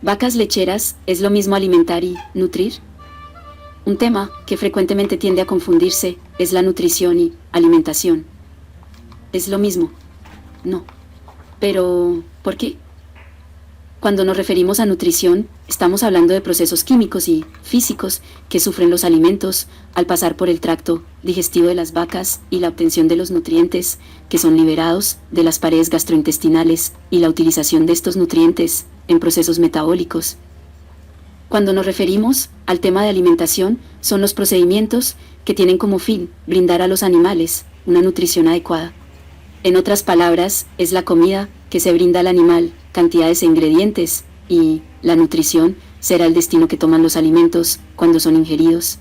Vacas lecheras, ¿es lo mismo alimentar y nutrir? Un tema que frecuentemente tiende a confundirse es la nutrición y alimentación. ¿Es lo mismo? No. Pero, ¿por qué? Cuando nos referimos a nutrición, estamos hablando de procesos químicos y físicos que sufren los alimentos al pasar por el tracto digestivo de las vacas y la obtención de los nutrientes que son liberados de las paredes gastrointestinales y la utilización de estos nutrientes en procesos metabólicos. Cuando nos referimos al tema de alimentación, son los procedimientos que tienen como fin brindar a los animales una nutrición adecuada. En otras palabras, es la comida que se brinda al animal, cantidades e ingredientes, y la nutrición será el destino que toman los alimentos cuando son ingeridos.